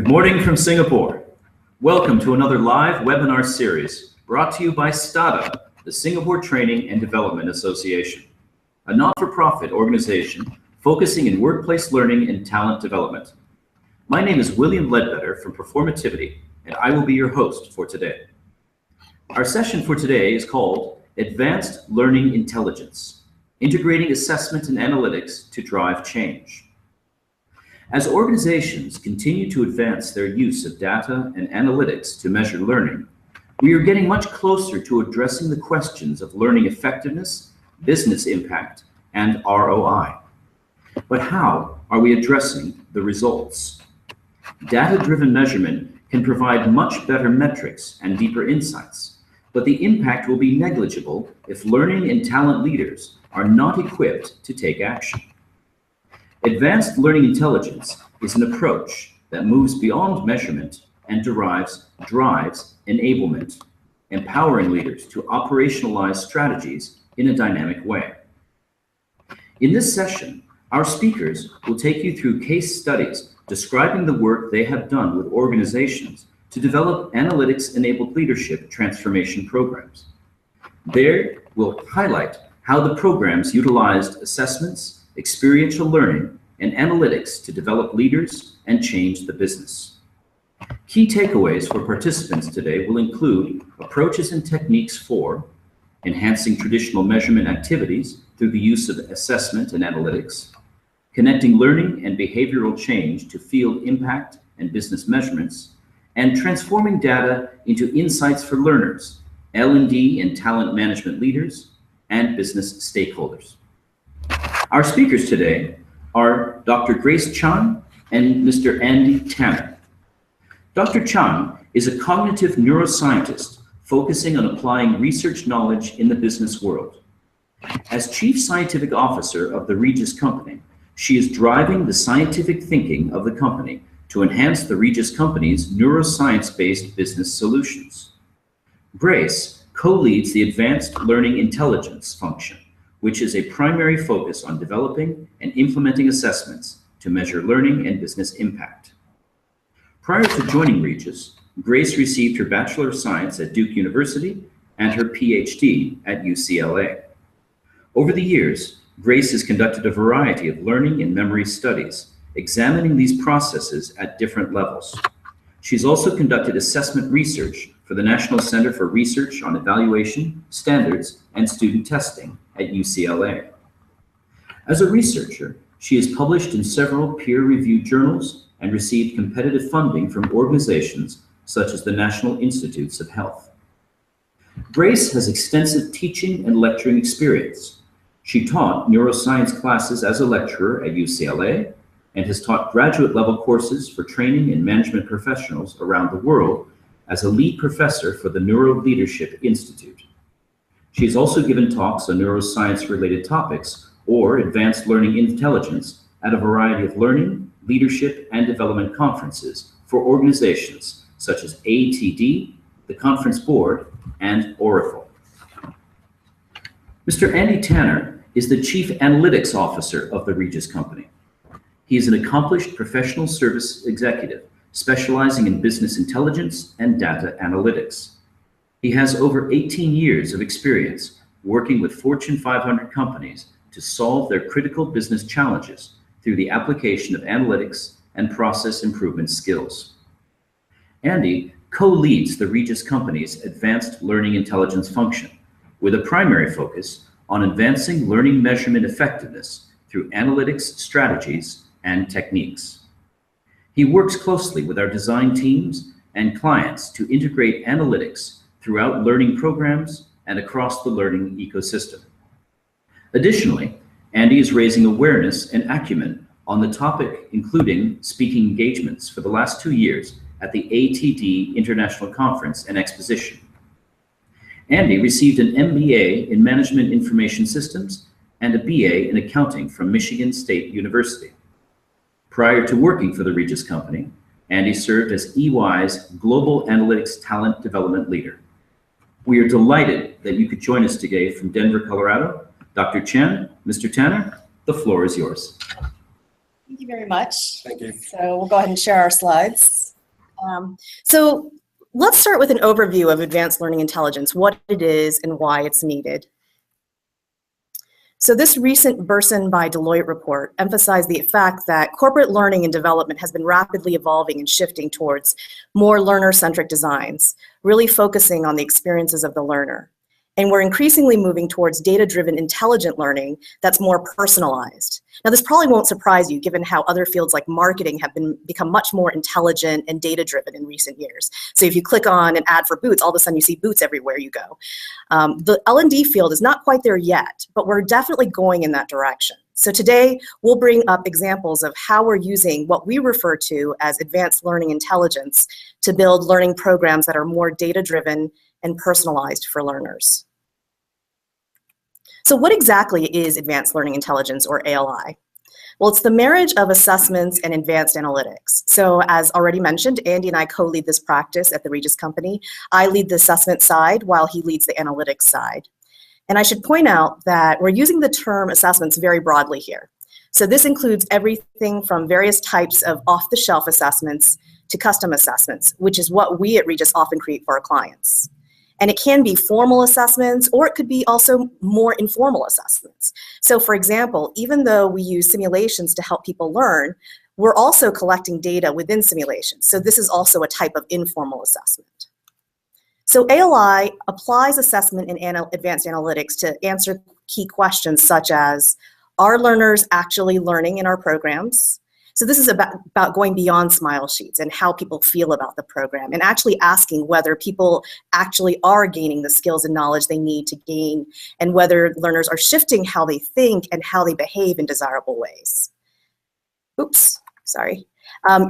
Good morning from Singapore. Welcome to another live webinar series brought to you by STADA, the Singapore Training and Development Association, a not-for-profit organization focusing in workplace learning and talent development. My name is William Ledbetter from Performativity, and I will be your host for today. Our session for today is called Advanced Learning Intelligence, Integrating Assessment and Analytics to Drive Change. As organizations continue to advance their use of data and analytics to measure learning, we are getting much closer to addressing the questions of learning effectiveness, business impact, and ROI. But how are we addressing the results? Data-driven measurement can provide much better metrics and deeper insights, but the impact will be negligible if learning and talent leaders are not equipped to take action. Advanced learning intelligence is an approach that moves beyond measurement and drives enablement, empowering leaders to operationalize strategies in a dynamic way. In this session, our speakers will take you through case studies describing the work they have done with organizations to develop analytics-enabled leadership transformation programs. They will highlight how the programs utilized assessments, experiential learning, and analytics to develop leaders and change the business. Key takeaways for participants today will include approaches and techniques for enhancing traditional measurement activities through the use of assessment and analytics, connecting learning and behavioral change to field impact and business measurements, and transforming data into insights for learners, L&D and talent management leaders, and business stakeholders. Our speakers today are Dr. Grace Chang and Mr. Andy Tanner. Dr. Chang is a cognitive neuroscientist focusing on applying research knowledge in the business world. As Chief Scientific Officer of the Regis Company, she is driving the scientific thinking of the company to enhance the Regis Company's neuroscience-based business solutions. Grace co-leads the Advanced Learning Intelligence function, which is a primary focus on developing and implementing assessments to measure learning and business impact. Prior to joining Regis, Grace received her Bachelor of Science at Duke University and her PhD at UCLA. Over the years, Grace has conducted a variety of learning and memory studies, examining these processes at different levels. She's also conducted assessment research for the National Center for Research on Evaluation, Standards, and Student Testing at UCLA. As a researcher, she has published in several peer-reviewed journals and received competitive funding from organizations such as the National Institutes of Health. Grace has extensive teaching and lecturing experience. She taught neuroscience classes as a lecturer at UCLA and has taught graduate-level courses for training and management professionals around the world as a lead professor for the Neuro Leadership Institute. She has also given talks on neuroscience-related topics or advanced learning intelligence at a variety of learning, leadership, and development conferences for organizations such as ATD, the Conference Board, and Oracle. Mr. Andy Tanner is the Chief Analytics Officer of the Regis Company. He is an accomplished professional service executive specializing in business intelligence and data analytics. He has over 18 years of experience working with Fortune 500 companies to solve their critical business challenges through the application of analytics and process improvement skills. Andy co-leads the Regis Company's Advanced Learning Intelligence function with a primary focus on advancing learning measurement effectiveness through analytics strategies and techniques. He works closely with our design teams and clients to integrate analytics throughout learning programs and across the learning ecosystem. Additionally, Andy is raising awareness and acumen on the topic, including speaking engagements for the last 2 years at the ATD International Conference and Exposition. Andy received an MBA in Management Information Systems and a BA in Accounting from Michigan State University. Prior to working for the Regis Company, Andy served as EY's Global Analytics Talent Development Leader. We are delighted that you could join us today from Denver, Colorado. Dr. Chen, Mr. Tanner, the floor is yours. Thank you very much. Thank you. So we'll go ahead and share our slides. So let's start with an overview of advanced learning intelligence, what it is and why it's needed. So this recent Burson by Deloitte report emphasized the fact that corporate learning and development has been rapidly evolving and shifting towards more learner-centric designs, really focusing on the experiences of the learner. And we're increasingly moving towards data-driven intelligent learning that's more personalized. Now, this probably won't surprise you given how other fields like marketing have become much more intelligent and data-driven in recent years. So if you click on an ad for boots, all of a sudden you see boots everywhere you go. The L&D field is not quite there yet, but we're definitely going in that direction. So today, we'll bring up examples of how we're using what we refer to as advanced learning intelligence to build learning programs that are more data-driven and personalized for learners. So what exactly is advanced learning intelligence, or ALI? Well, it's the marriage of assessments and advanced analytics. So as already mentioned, Andy and I co-lead this practice at the Regis Company. I lead the assessment side while he leads the analytics side. And I should point out that we're using the term assessments very broadly here. So this includes everything from various types of off-the-shelf assessments to custom assessments, which is what we at Regis often create for our clients. And it can be formal assessments, or it could be also more informal assessments. So for example, even though we use simulations to help people learn, we're also collecting data within simulations. So this is also a type of informal assessment. So ALI applies assessment in advanced analytics to answer key questions such as, are learners actually learning in our programs? So this is about going beyond smile sheets and how people feel about the program, and actually asking whether people actually are gaining the skills and knowledge they need to gain, and whether learners are shifting how they think and how they behave in desirable ways. Oops, sorry.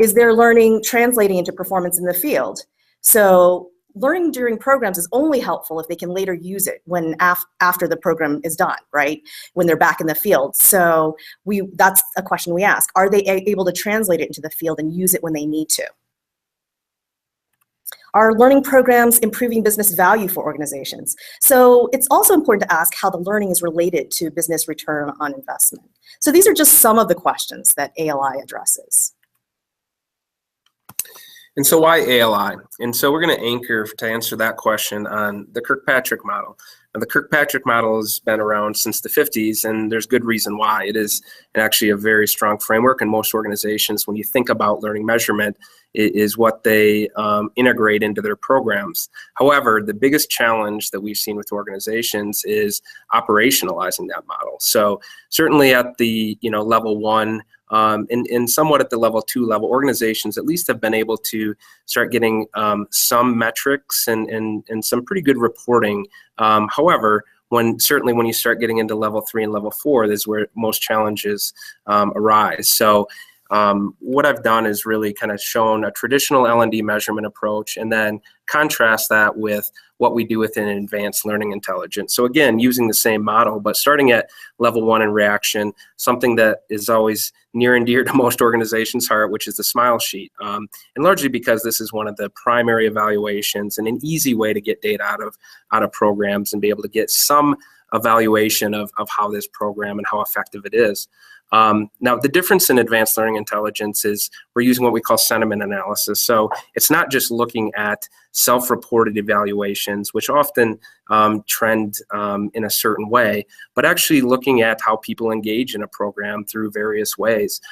Is their learning translating into performance in the field? So learning during programs is only helpful if they can later use it when after the program is done, right? When they're back in the field. So that's a question we ask. Are they able to translate it into the field and use it when they need to? Are learning programs improving business value for organizations? So it's also important to ask how the learning is related to business return on investment. So these are just some of the questions that ALI addresses. And so why ALI? And so we're going to anchor to answer that question on the Kirkpatrick model. Now, the Kirkpatrick model has been around since the 50s, and there's good reason why. It is actually a very strong framework, and most organizations, when you think about learning measurement, it is what they integrate into their programs. However, the biggest challenge that we've seen with organizations is operationalizing that model. So certainly at the level 1, and somewhat at the level 2 level, organizations at least have been able to start getting some metrics and some pretty good reporting. However, certainly when you start getting into level 3 and level 4, is where most challenges arise. So what I've done is really kind of shown a traditional L&D measurement approach, and then contrast that with what we do within advanced learning intelligence. So again, using the same model, but starting at level 1 in reaction, something that is always near and dear to most organizations' heart, which is the smile sheet. And largely because this is one of the primary evaluations and an easy way to get data out of programs and be able to get some evaluation of how this program and how effective it is. Now, the difference in advanced learning intelligence is we're using what we call sentiment analysis. So it's not just looking at self-reported evaluations, which often trend in a certain way, but actually looking at how people engage in a program through various ways.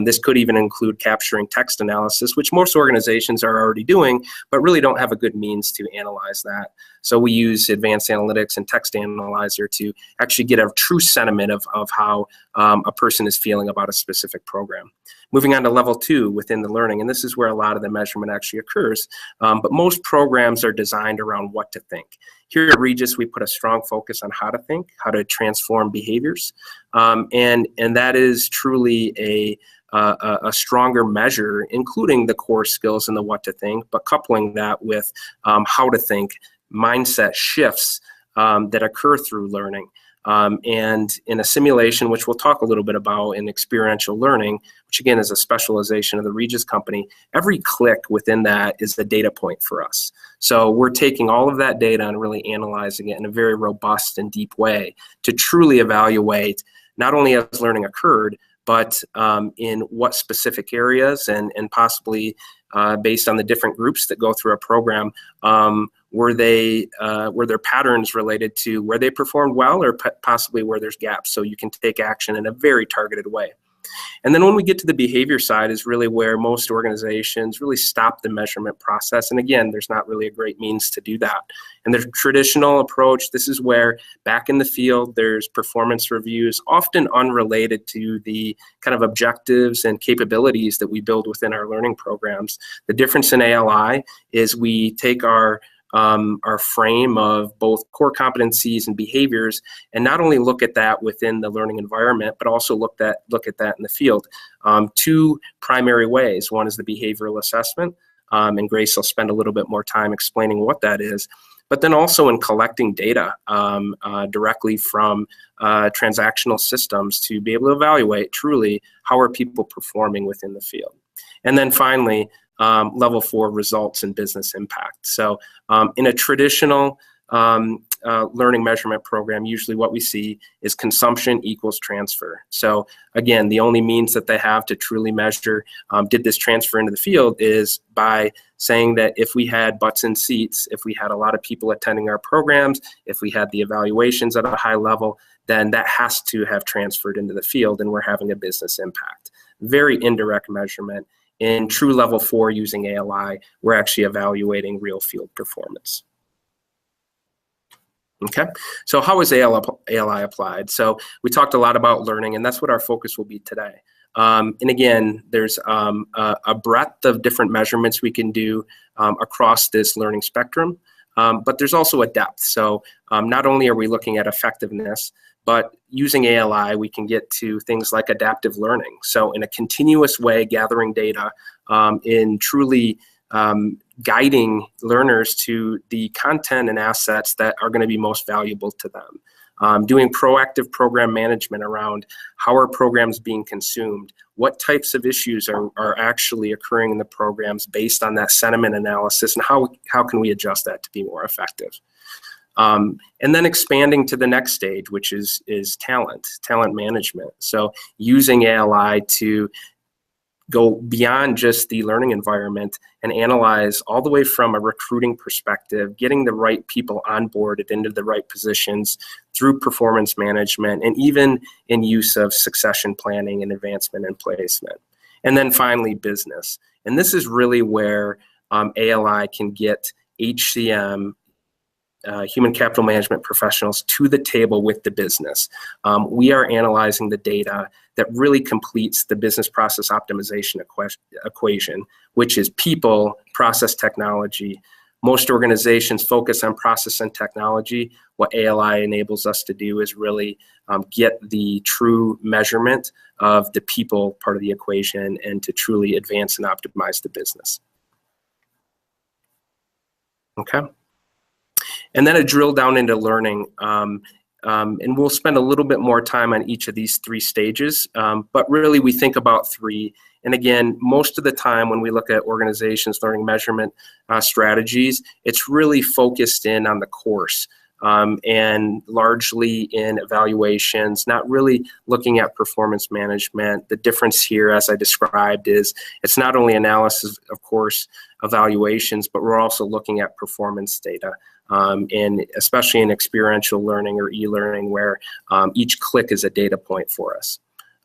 This could even include capturing text analysis, which most organizations are already doing, but really don't have a good means to analyze that. So we use advanced analytics and text analyzer to actually get a true sentiment of how a person is feeling about a specific program. Moving on to level 2 within the learning, and this is where a lot of the measurement actually occurs, but most programs are designed around what to think. Here at Regis, we put a strong focus on how to think, how to transform behaviors, and that is truly a stronger measure, including the core skills and the what to think, but coupling that with how to think, mindset shifts that occur through learning. And in a simulation, which we'll talk a little bit about in experiential learning, which again is a specialization of the Regis company, every click within that is the data point for us. So we're taking all of that data and really analyzing it in a very robust and deep way to truly evaluate not only as learning occurred, but in what specific areas and possibly based on the different groups that go through a program. Were there patterns related to where they performed well, or possibly where there's gaps, so you can take action in a very targeted way. And then when we get to the behavior side is really where most organizations really stop the measurement process. And again, there's not really a great means to do that. And the traditional approach, this is where back in the field, there's performance reviews, often unrelated to the kind of objectives and capabilities that we build within our learning programs. The difference in ALI is we take our frame of both core competencies and behaviors, and not only look at that within the learning environment, but also look at that in the field. Two primary ways. One is the behavioral assessment, and Grace will spend a little bit more time explaining what that is, but then also in collecting data directly from transactional systems to be able to evaluate truly how are people performing within the field. And then finally, level 4, results and business impact. So in a traditional learning measurement program, usually what we see is consumption equals transfer. So again, the only means that they have to truly measure did this transfer into the field is by saying that if we had butts in seats, if we had a lot of people attending our programs, if we had the evaluations at a high level, then that has to have transferred into the field and we're having a business impact. Very indirect measurement. In true level 4 using ALI, we're actually evaluating real field performance. Okay, so how is ALI applied? So we talked a lot about learning, and that's what our focus will be today. And again, there's a breadth of different measurements we can do across this learning spectrum, but there's also a depth. So not only are we looking at effectiveness, but using ALI, we can get to things like adaptive learning. So in a continuous way, gathering data, in truly guiding learners to the content and assets that are going to be most valuable to them. Doing proactive program management around how are programs being consumed, what types of issues are actually occurring in the programs based on that sentiment analysis, and how can we adjust that to be more effective. And then expanding to the next stage, which is talent management. So using ALI to go beyond just the learning environment and analyze all the way from a recruiting perspective, getting the right people onboarded into the right positions through performance management, and even in use of succession planning and advancement and placement. And then finally, business. And this is really where ALI can get HCM, human capital management professionals, to the table with the business. We are analyzing the data that really completes the business process optimization equation, which is people, process, technology. Most organizations focus on process and technology. What ALI enables us to do is really get the true measurement of the people part of the equation and to truly advance and optimize the business. Okay. And then a drill down into learning. And we'll spend a little bit more time on each of these 3 stages, but really we think about 3. And again, most of the time when we look at organizations' learning measurement strategies, it's really focused in on the course and largely in evaluations, not really looking at performance management. The difference here, as I described, is it's not only analysis, of course, evaluations, but we're also looking at performance data. And especially in experiential learning or e-learning, where each click is a data point for us.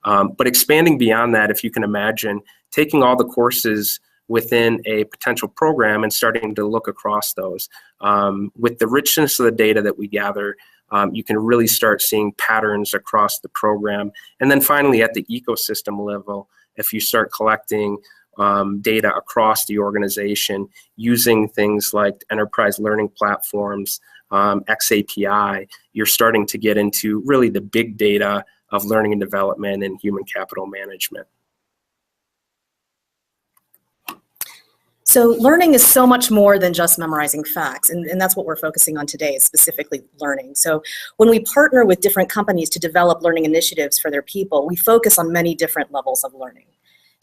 But expanding beyond that, if you can imagine, taking all the courses within a potential program and starting to look across those. With the richness of the data that we gather, you can really start seeing patterns across the program. And then finally, at the ecosystem level, if you start collecting data across the organization using things like enterprise learning platforms, XAPI, you're starting to get into really the big data of learning and development and human capital management. So learning is so much more than just memorizing facts, and that's what we're focusing on today, is specifically learning. So when we partner with different companies to develop learning initiatives for their people, we focus on many different levels of learning.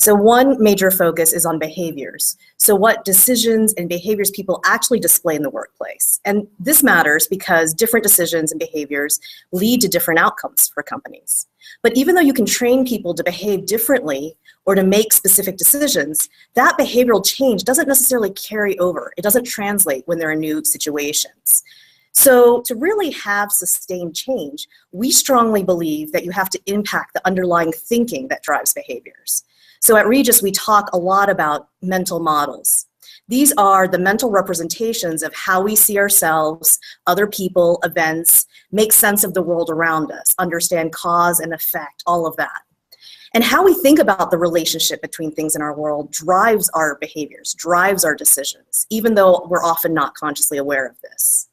So one major focus is on behaviors. So what decisions and behaviors people actually display in the workplace. And this matters because different decisions and behaviors lead to different outcomes for companies. But even though you can train people to behave differently or to make specific decisions, that behavioral change doesn't necessarily carry over. It doesn't translate when there are new situations. So to really have sustained change, we strongly believe that you have to impact the underlying thinking that drives behaviors. So at Regis, we talk a lot about mental models. These are the mental representations of how we see ourselves, other people, events, make sense of the world around us, understand cause and effect, all of that. And how we think about the relationship between things in our world drives our behaviors, drives our decisions, even though we're often not consciously aware of this.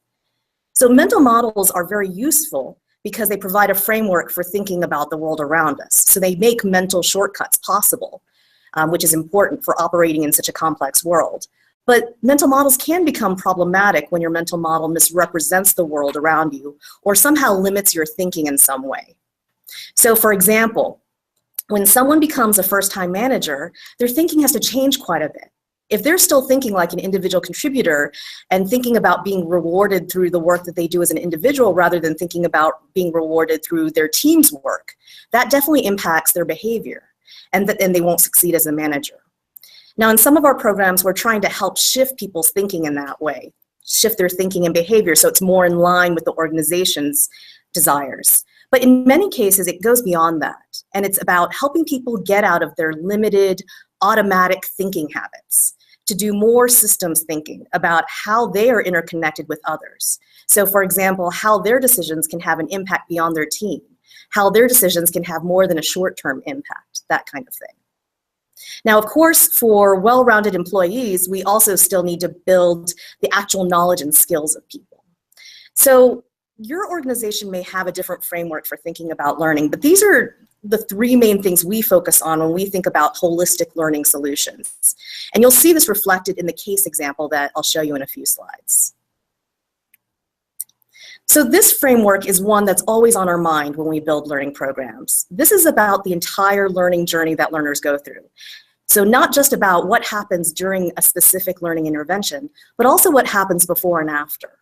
So mental models are very useful because they provide a framework for thinking about the world around us. So they make mental shortcuts possible, which is important for operating in such a complex world. But mental models can become problematic when your mental model misrepresents the world around you or somehow limits your thinking in some way. So for example, when someone becomes a first-time manager, their thinking has to change quite a bit. If they're still thinking like an individual contributor and thinking about being rewarded through the work that they do as an individual rather than thinking about being rewarded through their team's work, that definitely impacts their behavior and they won't succeed as a manager. Now, in some of our programs, we're trying to help shift people's thinking in that way, shift their thinking and behavior so it's more in line with the organization's desires. But in many cases, it goes beyond that, and it's about helping people get out of their limited, automatic thinking habits to do more systems thinking about how they are interconnected with others. So for example, how their decisions can have an impact beyond their team, how their decisions can have more than a short-term impact, that kind of thing. Now, of course, for well-rounded employees, we also still need to build the actual knowledge and skills of people. So your organization may have a different framework for thinking about learning, but these are the three main things we focus on when we think about holistic learning solutions. And you'll see this reflected in the case example that I'll show you in a few slides. So this framework is one that's always on our mind when we build learning programs. This is about the entire learning journey that learners go through. So not just about what happens during a specific learning intervention, but also what happens before and after.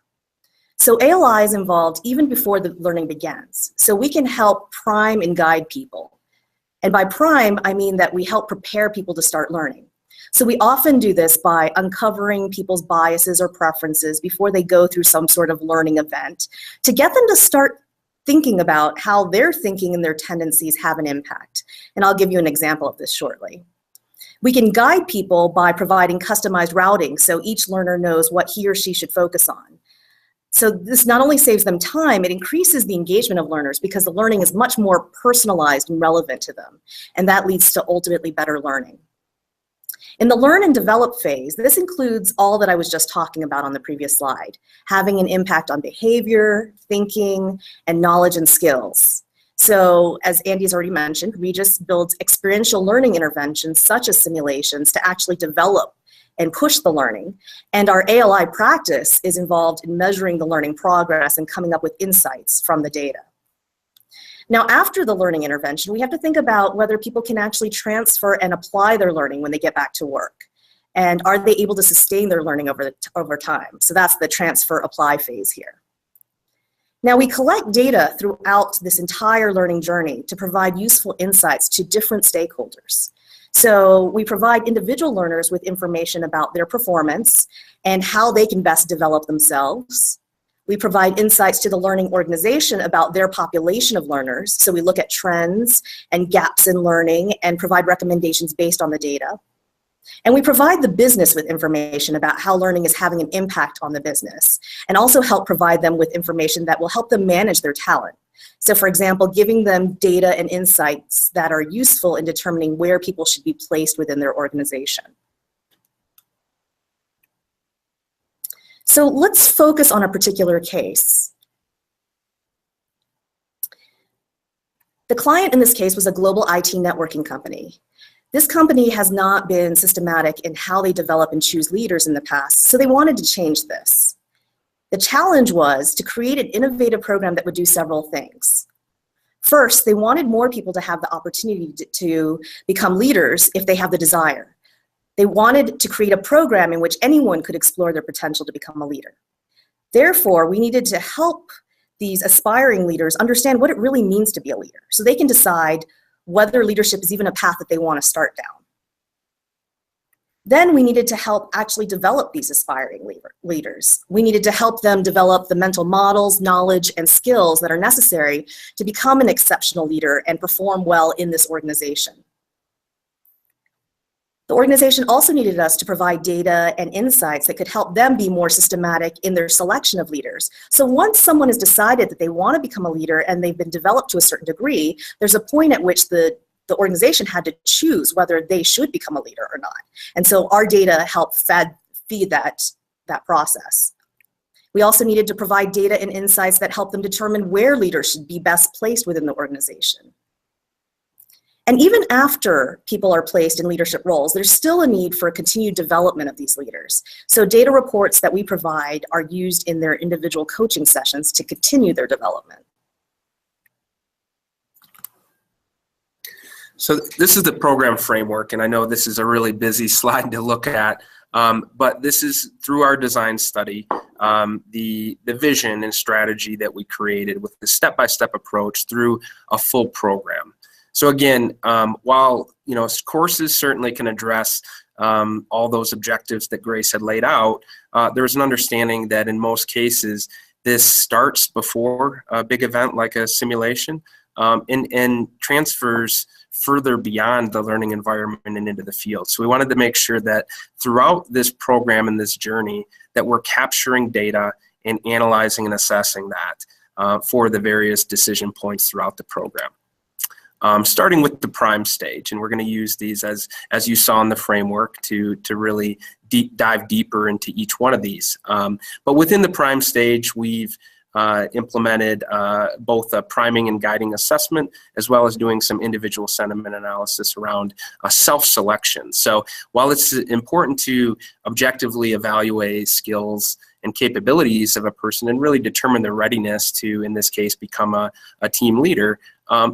So ALI is involved even before the learning begins. So we can help prime and guide people. And by prime, I mean that we help prepare people to start learning. So we often do this by uncovering people's biases or preferences before they go through some sort of learning event to get them to start thinking about how their thinking and their tendencies have an impact. And I'll give you an example of this shortly. We can guide people by providing customized routing so each learner knows what he or she should focus on. So this not only saves them time, it increases the engagement of learners because the learning is much more personalized and relevant to them. And that leads to ultimately better learning. In the learn and develop phase, this includes all that I was just talking about on the previous slide, having an impact on behavior, thinking, and knowledge and skills. So as Andy has already mentioned, Regis builds experiential learning interventions such as simulations to actually develop and push the learning. And our ALI practice is involved in measuring the learning progress and coming up with insights from the data. Now, after the learning intervention, we have to think about whether people can actually transfer and apply their learning when they get back to work. And are they able to sustain their learning over time? So that's the transfer apply phase here. Now, we collect data throughout this entire learning journey to provide useful insights to different stakeholders. So we provide individual learners with information about their performance and how they can best develop themselves. We provide insights to the learning organization about their population of learners. So we look at trends and gaps in learning and provide recommendations based on the data. And we provide the business with information about how learning is having an impact on the business, and also help provide them with information that will help them manage their talent. So for example, giving them data and insights that are useful in determining where people should be placed within their organization. So let's focus on a particular case. The client in this case was a global IT networking company. This company has not been systematic in how they develop and choose leaders in the past, so they wanted to change this. The challenge was to create an innovative program that would do several things. First, they wanted more people to have the opportunity to become leaders if they have the desire. They wanted to create a program in which anyone could explore their potential to become a leader. Therefore, we needed to help these aspiring leaders understand what it really means to be a leader, so they can decide whether leadership is even a path that they want to start down. Then we needed to help actually develop these aspiring leaders. We needed to help them develop the mental models, knowledge, and skills that are necessary to become an exceptional leader and perform well in this organization. The organization also needed us to provide data and insights that could help them be more systematic in their selection of leaders. So once someone has decided that they want to become a leader and they've been developed to a certain degree, there's a point at which the organization had to choose whether they should become a leader or not. And so our data helped feed that process. We also needed to provide data and insights that help them determine where leaders should be best placed within the organization. And even after people are placed in leadership roles, there's still a need for continued development of these leaders. So data reports that we provide are used in their individual coaching sessions to continue their development. So this is the program framework, and I know this is a really busy slide to look at, but this is through our design study, the vision and strategy that we created with the step-by-step approach through a full program. So again, while courses certainly can address all those objectives that Grace had laid out, there's an understanding that in most cases this starts before a big event like a simulation and transfers further beyond the learning environment and into the field. So we wanted to make sure that throughout this program and this journey that we're capturing data and analyzing and assessing that for the various decision points throughout the program. Starting with the prime stage, and we're going to use these as you saw in the framework to really dive deeper into each one of these. But within the prime stage, we've implemented both a priming and guiding assessment, as well as doing some individual sentiment analysis around self-selection. So while it's important to objectively evaluate skills and capabilities of a person and really determine their readiness to, in this case, become a team leader,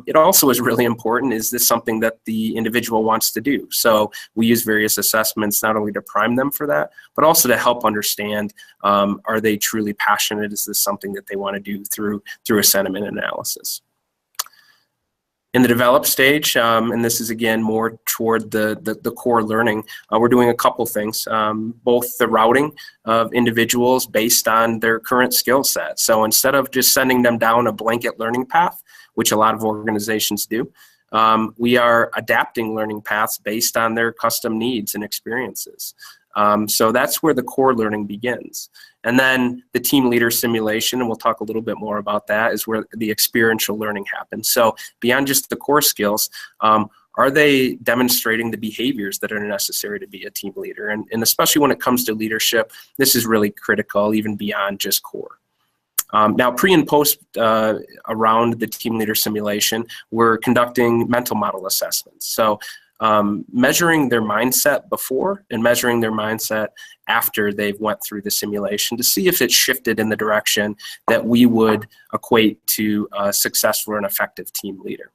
it also is really important, is this something that the individual wants to do? So we use various assessments not only to prime them for that, but also to help understand, are they truly passionate? Is this something that they want to do through a sentiment analysis? In the develop stage, and this is again more toward the core learning, we're doing a couple things, both the routing of individuals based on their current skill set. So instead of just sending them down a blanket learning path, which a lot of organizations do, we are adapting learning paths based on their custom needs and experiences. So that's where the core learning begins. And then the team leader simulation, and we'll talk a little bit more about that, is where the experiential learning happens. So beyond just the core skills, are they demonstrating the behaviors that are necessary to be a team leader? And especially when it comes to leadership, this is really critical, even beyond just core. Now, pre and post around the team leader simulation, we're conducting mental model assessments. So measuring their mindset before and measuring their mindset after they've went through the simulation to see if it's shifted in the direction that we would equate to a successful and effective team leader.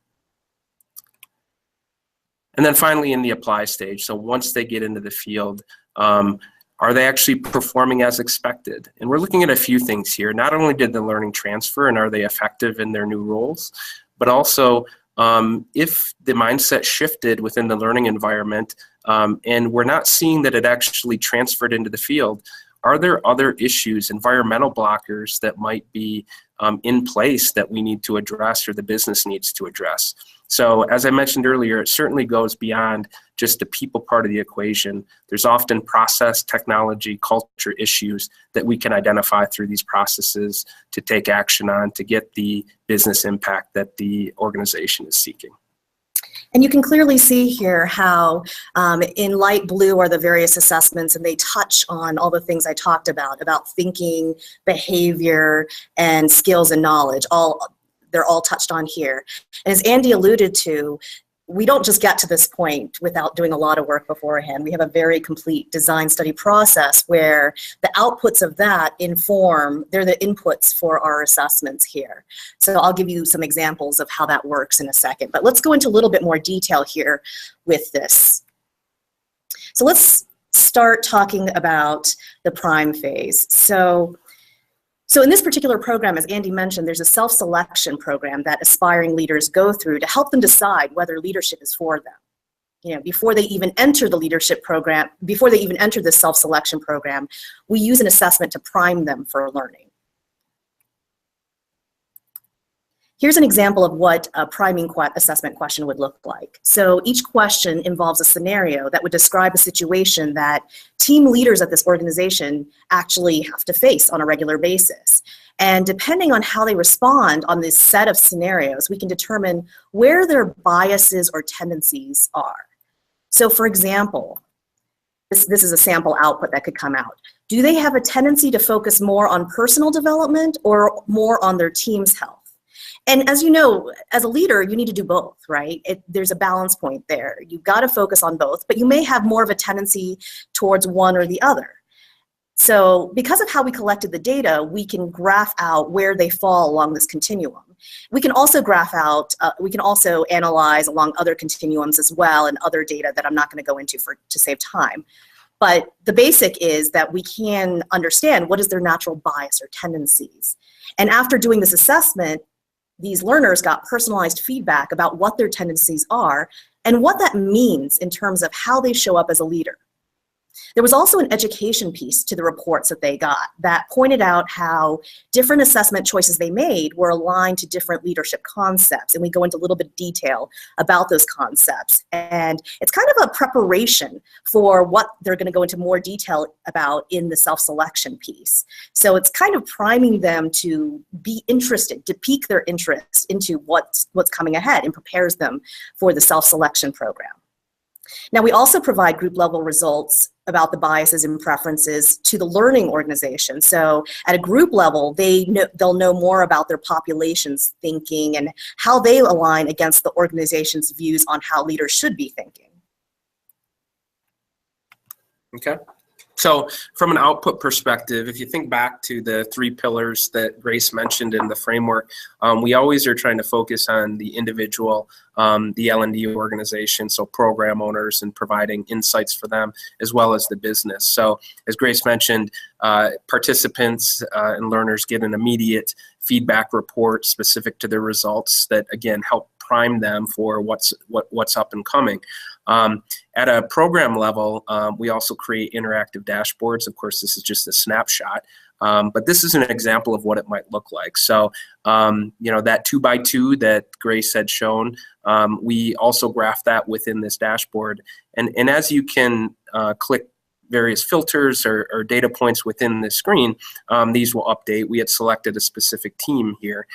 And then finally in the apply stage, so once they get into the field, are they actually performing as expected? And we're looking at a few things here. Not only did the learning transfer and are they effective in their new roles, but also if the mindset shifted within the learning environment and we're not seeing that it actually transferred into the field, are there other issues, environmental blockers that might be in place that we need to address or the business needs to address? So as I mentioned earlier, it certainly goes beyond just the people part of the equation. There's often process, technology, culture issues that we can identify through these processes to take action on to get the business impact that the organization is seeking. And you can clearly see here how in light blue are the various assessments, and they touch on all the things I talked about thinking, behavior, and skills and knowledge. They're all touched on here. And as Andy alluded to, we don't just get to this point without doing a lot of work beforehand. We have a very complete design study process where the outputs of that they're the inputs for our assessments here. So I'll give you some examples of how that works in a second, but let's go into a little bit more detail here with this. So let's start talking about the prime phase. So in this particular program, as Andy mentioned, there's a self-selection program that aspiring leaders go through to help them decide whether leadership is for them. You know, before they even enter the leadership program, before they even enter the self-selection program, we use an assessment to prime them for learning. Here's an example of what a priming assessment question would look like. So each question involves a scenario that would describe a situation that team leaders at this organization actually have to face on a regular basis. And depending on how they respond on this set of scenarios, we can determine where their biases or tendencies are. So for example, this is a sample output that could come out. Do they have a tendency to focus more on personal development or more on their team's health? And as you know, as a leader, you need to do both, right? There's a balance point there. You've got to focus on both, but you may have more of a tendency towards one or the other. So because of how we collected the data, we can graph out where they fall along this continuum. We can also we can also analyze along other continuums as well and other data that I'm not going to go into to save time. But the basic is that we can understand what is their natural bias or tendencies. And after doing this assessment, these learners got personalized feedback about what their tendencies are and what that means in terms of how they show up as a leader. There was also an education piece to the reports that they got that pointed out how different assessment choices they made were aligned to different leadership concepts. And we go into a little bit of detail about those concepts. And it's kind of a preparation for what they're going to go into more detail about in the self-selection piece. So it's kind of priming them to be interested, to pique their interest into what's coming ahead and prepares them for the self-selection program. Now, we also provide group level results about the biases and preferences to the learning organization. So at a group level, they'll know more about their population's thinking and how they align against the organization's views on how leaders should be thinking. Okay. So from an output perspective, if you think back to the 3 pillars that Grace mentioned in the framework, we always are trying to focus on the individual, the L&D organization, so program owners and providing insights for them, as well as the business. So as Grace mentioned, participants and learners get an immediate feedback report specific to their results that, again, help prime them for what's up and coming. At a program level, we also create interactive dashboards. Of course, this is just a snapshot, but this is an example of what it might look like. So, you know, that 2x2 that Grace had shown, we also graph that within this dashboard. And as you can click various filters or data points within the screen, these will update. We had selected a specific team here.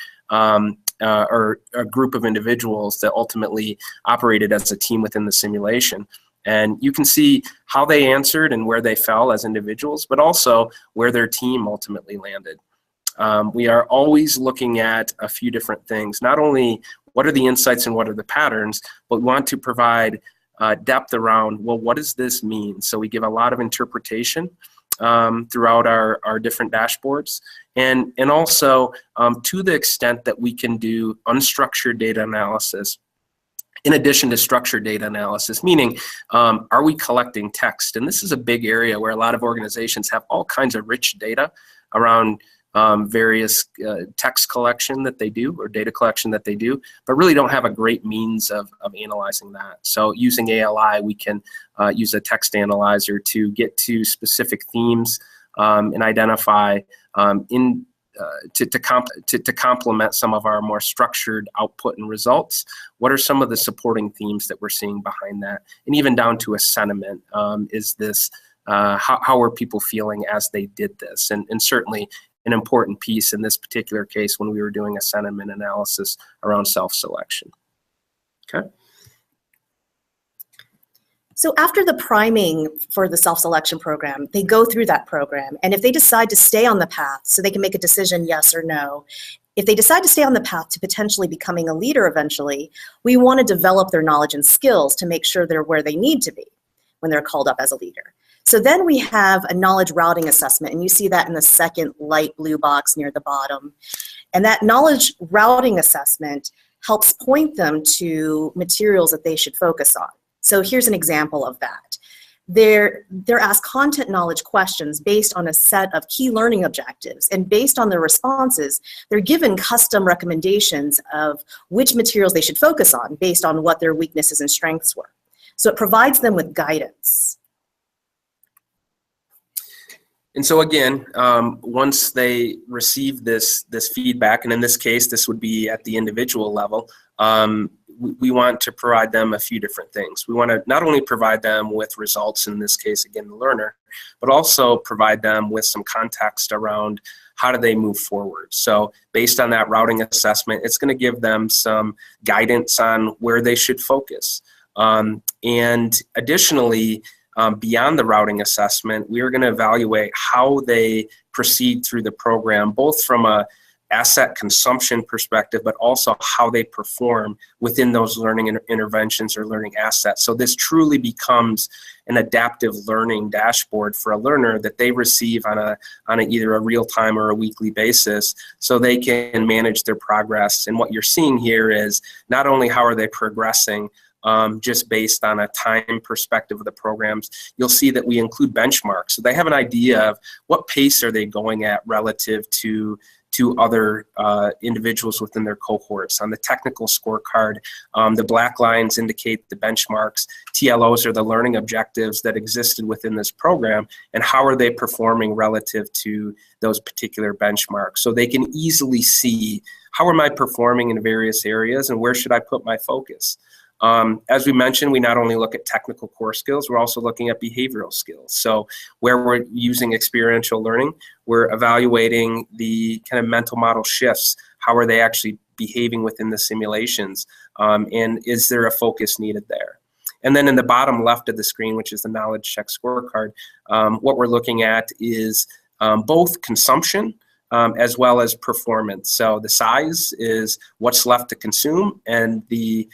Or a group of individuals that ultimately operated as a team within the simulation. And you can see how they answered and where they fell as individuals, but also where their team ultimately landed. We are always looking at a few different things, not only what are the insights and what are the patterns, but we want to provide depth around, well, what does this mean? So we give a lot of interpretation throughout our different dashboards. And also, to the extent that we can do unstructured data analysis, in addition to structured data analysis, meaning are we collecting text? And this is a big area where a lot of organizations have all kinds of rich data around various text collection that they do or data collection that they do, but really don't have a great means of analyzing that. So using ALI, we can use a text analyzer to get to specific themes and identify to complement some of our more structured output and results. What are some of the supporting themes that we're seeing behind that? And even down to a sentiment, is this, how are people feeling as they did this? And certainly an important piece in this particular case when we were doing a sentiment analysis around self-selection. Okay. So after the priming for the self-selection program, they go through that program. And if they decide to stay on the path so they can make a decision, yes or no, If they decide to stay on the path to potentially becoming a leader eventually, we want to develop their knowledge and skills to make sure they're where they need to be when they're called up as a leader. So then we have a knowledge routing assessment, and you see that in the second light blue box near the bottom. And that knowledge routing assessment helps point them to materials that they should focus on. So here's an example of that. They're asked content knowledge questions based on a set of key learning objectives, and based on their responses, they're given custom recommendations of which materials they should focus on based on what their weaknesses and strengths were. So it provides them with guidance. And so again, once they receive this feedback, and in this case, this would be at the individual level, we want to provide them a few different things. We want to not only provide them with results, in this case, again, the learner, but also provide them with some context around how do they move forward. So based on that routing assessment, it's going to give them some guidance on where they should focus. And additionally, beyond the routing assessment, we are going to evaluate how they proceed through the program, both from a asset consumption perspective, but also how they perform within those learning interventions or learning assets. So this truly becomes an adaptive learning dashboard for a learner that they receive on either a real-time or a weekly basis, so they can manage their progress. And what you're seeing here is not only how are they progressing, just based on a time perspective of the programs, you'll see that we include benchmarks. So they have an idea of what pace are they going at relative to other individuals within their cohorts. On the technical scorecard, the black lines indicate the benchmarks. TLOs are the learning objectives that existed within this program, and how are they performing relative to those particular benchmarks. So they can easily see, how am I performing in various areas, and where should I put my focus? As we mentioned, we not only look at technical core skills, we're also looking at behavioral skills. So where we're using experiential learning, we're evaluating the kind of mental model shifts. How are they actually behaving within the simulations? And is there a focus needed there? And then in the bottom left of the screen, which is the knowledge check scorecard, what we're looking at is both consumption as well as performance. So the size is what's left to consume, and the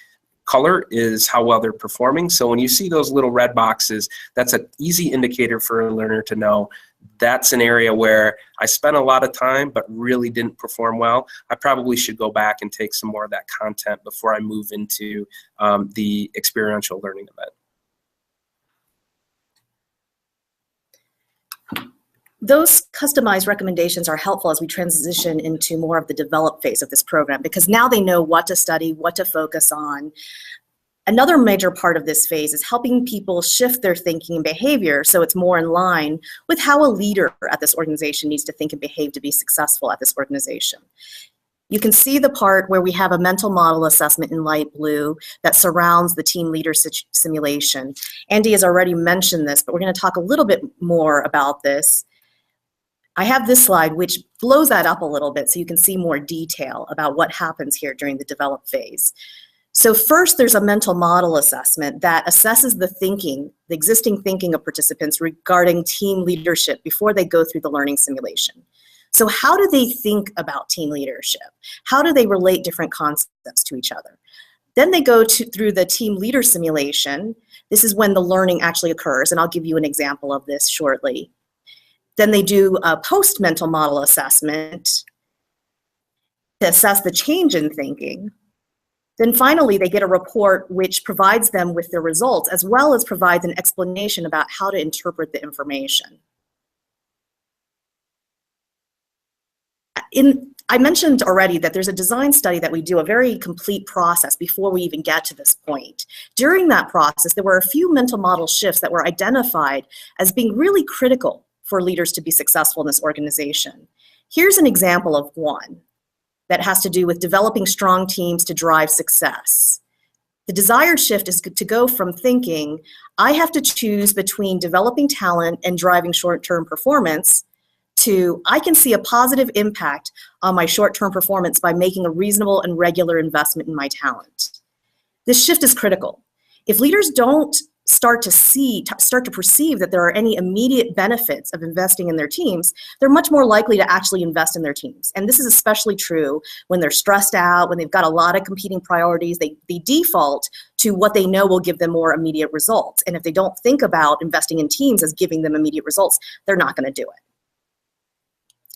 color is how well they're performing. So when you see those little red boxes, that's an easy indicator for a learner to know that's an area where I spent a lot of time but really didn't perform well. I probably should go back and take some more of that content before I move into the experiential learning event. Those customized recommendations are helpful as we transition into more of the develop phase of this program, because now they know what to study, what to focus on. Another major part of this phase is helping people shift their thinking and behavior so it's more in line with how a leader at this organization needs to think and behave to be successful at this organization. You can see the part where we have a mental model assessment in light blue that surrounds the team leader simulation. Andy has already mentioned this, but we're going to talk a little bit more about this. I have this slide which blows that up a little bit so you can see more detail about what happens here during the develop phase. So first, there's a mental model assessment that assesses the thinking, the existing thinking of participants regarding team leadership before they go through the learning simulation. So how do they think about team leadership? How do they relate different concepts to each other? Then they go through the team leader simulation. This is when the learning actually occurs, and I'll give you an example of this shortly. Then they do a post-mental model assessment to assess the change in thinking. Then finally, they get a report which provides them with the results, as well as provides an explanation about how to interpret the information. I mentioned already that there's a design study that we do, a very complete process before we even get to this point. During that process, there were a few mental model shifts that were identified as being really critical for leaders to be successful in this organization. Here's an example of one that has to do with developing strong teams to drive success. The desired shift is to go from thinking, I have to choose between developing talent and driving short-term performance, to I can see a positive impact on my short-term performance by making a reasonable and regular investment in my talent. This shift is critical. If leaders don't start to perceive that there are any immediate benefits of investing in their teams, they're much more likely to actually invest in their teams. And this is especially true when they're stressed out, when they've got a lot of competing priorities. They default to what they know will give them more immediate results. And if they don't think about investing in teams as giving them immediate results, they're not going to do it.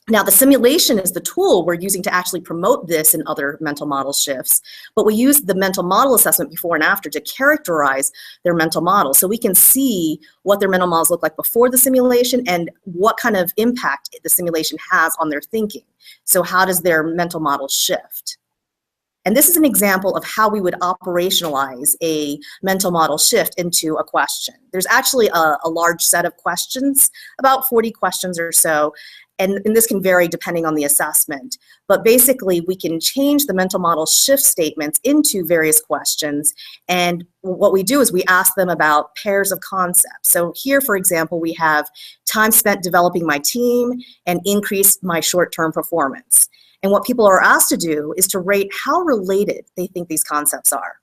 Now, the simulation is the tool we're using to actually promote this in other mental model shifts, but we use the mental model assessment before and after to characterize their mental model so we can see what their mental models look like before the simulation and what kind of impact the simulation has on their thinking. So how does their mental model shift? And this is an example of how we would operationalize a mental model shift into a question. There's actually a large set of questions, about 40 questions or so, and this can vary depending on the assessment. But basically, we can change the mental model shift statements into various questions. And what we do is we ask them about pairs of concepts. So here, for example, we have time spent developing my team and increase my short-term performance. And what people are asked to do is to rate how related they think these concepts are.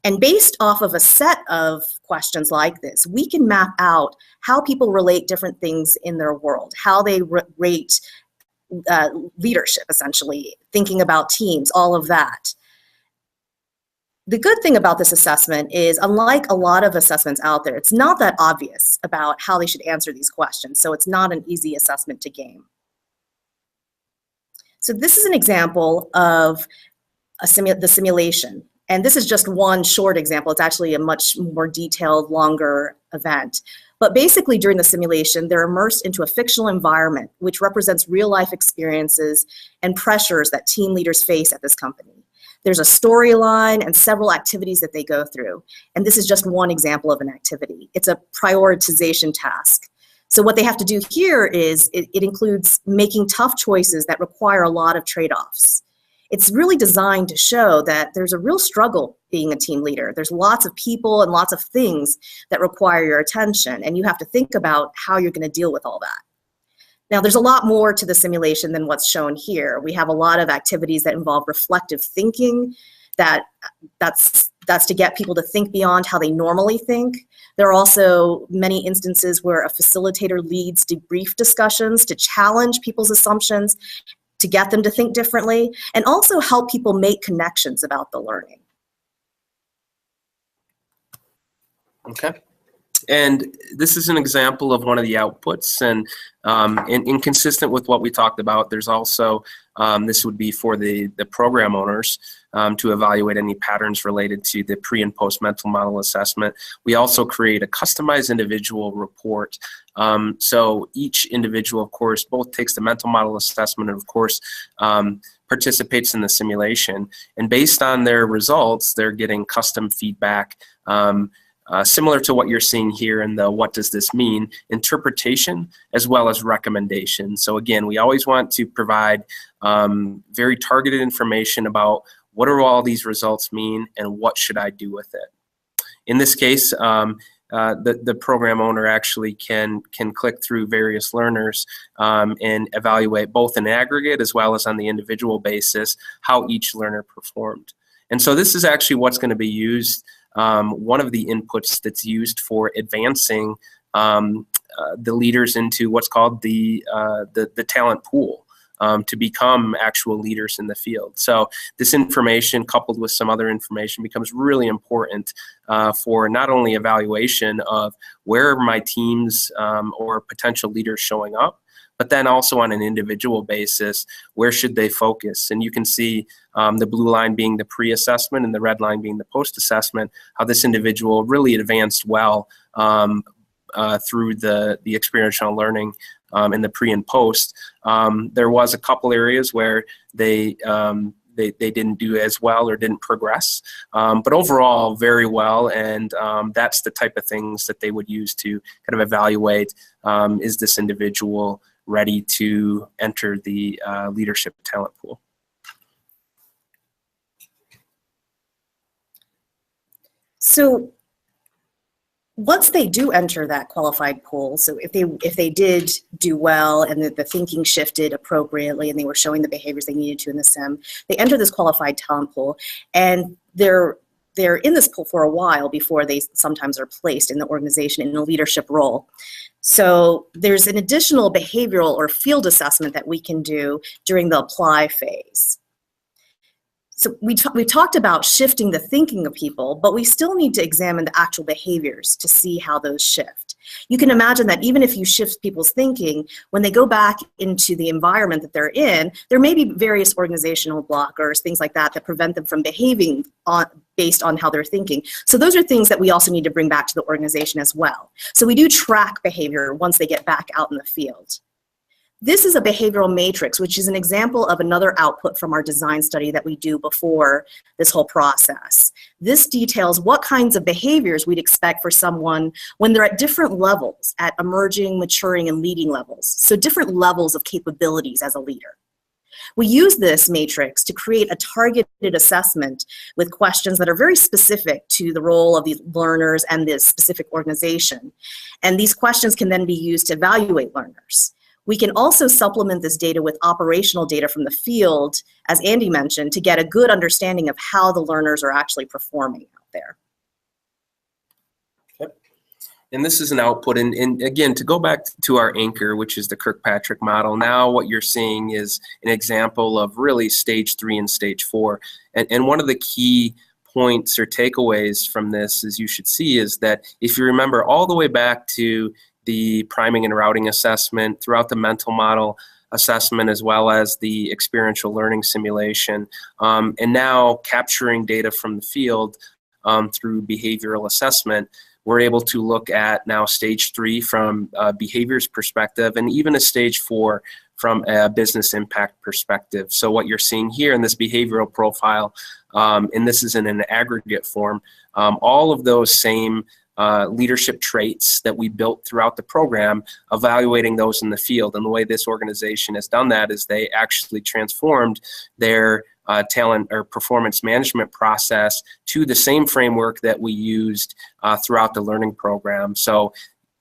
And based off of a set of questions like this, we can map out how people relate different things in their world, how they rate leadership, essentially, thinking about teams, all of that. The good thing about this assessment is, unlike a lot of assessments out there, it's not that obvious about how they should answer these questions, so it's not an easy assessment to gain. So this is an example of the simulation. And this is just one short example. It's actually a much more detailed, longer event. But basically, during the simulation, they're immersed into a fictional environment, which represents real-life experiences and pressures that team leaders face at this company. There's a storyline and several activities that they go through. And this is just one example of an activity. It's a prioritization task. So what they have to do here is it includes making tough choices that require a lot of trade-offs. It's really designed to show that there's a real struggle being a team leader. There's lots of people and lots of things that require your attention, and you have to think about how you're going to deal with all that. Now, there's a lot more to the simulation than what's shown here. We have a lot of activities that involve reflective thinking. That's to get people to think beyond how they normally think. There are also many instances where a facilitator leads debrief discussions to challenge people's assumptions, to get them to think differently, and also help people make connections about the learning. Okay. And this is an example of one of the outputs, and inconsistent with what we talked about, there's also, this would be for the program owners to evaluate any patterns related to the pre and post mental model assessment. We also create a customized individual report. So each individual, of course, both takes the mental model assessment and, of course, participates in the simulation. And based on their results, they're getting custom feedback, similar to what you're seeing here in the what does this mean, interpretation as well as recommendation. So again, we always want to provide very targeted information about what do all these results mean and what should I do with it. In this case, the program owner actually can click through various learners and evaluate both in aggregate as well as on the individual basis how each learner performed. And so this is actually what's going to be used, one of the inputs that's used for advancing the leaders into what's called the talent pool. To become actual leaders in the field. So this information coupled with some other information becomes really important for not only evaluation of where are my teams or potential leaders showing up, but then also on an individual basis, where should they focus? And you can see the blue line being the pre-assessment and the red line being the post-assessment, how this individual really advanced well through the experiential learning in the pre and post. There was a couple areas where they didn't do as well or didn't progress, but overall very well, and that's the type of things that they would use to kind of evaluate, is this individual ready to enter the leadership talent pool. So once they do enter that qualified pool, so if they did do well and the thinking shifted appropriately and they were showing the behaviors they needed to in the sim, they enter this qualified talent pool, and they're they're in this pool for a while before they sometimes are placed in the organization in a leadership role. So there's an additional behavioral or field assessment that we can do during the apply phase. So we talked about shifting the thinking of people, but we still need to examine the actual behaviors to see how those shift. You can imagine that even if you shift people's thinking, when they go back into the environment that they're in, there may be various organizational blockers, things like that, that prevent them from behaving based on how they're thinking. So those are things that we also need to bring back to the organization as well. So we do track behavior once they get back out in the field. This is a behavioral matrix, which is an example of another output from our design study that we do before this whole process. This details what kinds of behaviors we'd expect for someone when they're at different levels, at emerging, maturing, and leading levels. So different levels of capabilities as a leader. We use this matrix to create a targeted assessment with questions that are very specific to the role of these learners and this specific organization. And these questions can then be used to evaluate learners. We can also supplement this data with operational data from the field, as Andy mentioned, to get a good understanding of how the learners are actually performing out there. Yep. And this is an output. And again, to go back to our anchor, which is the Kirkpatrick model, now what you're seeing is an example of really stage 3 and stage 4. And one of the key points or takeaways from this, as you should see, is that if you remember all the way back to the priming and routing assessment, throughout the mental model assessment, as well as the experiential learning simulation, and now capturing data from the field through behavioral assessment, we're able to look at now stage 3 from a behaviors perspective, and even a stage 4 from a business impact perspective. So what you're seeing here in this behavioral profile, and this is in an aggregate form, all of those same leadership traits that we built throughout the program, evaluating those in the field. And the way this organization has done that is they actually transformed their talent or performance management process to the same framework that we used throughout the learning program. So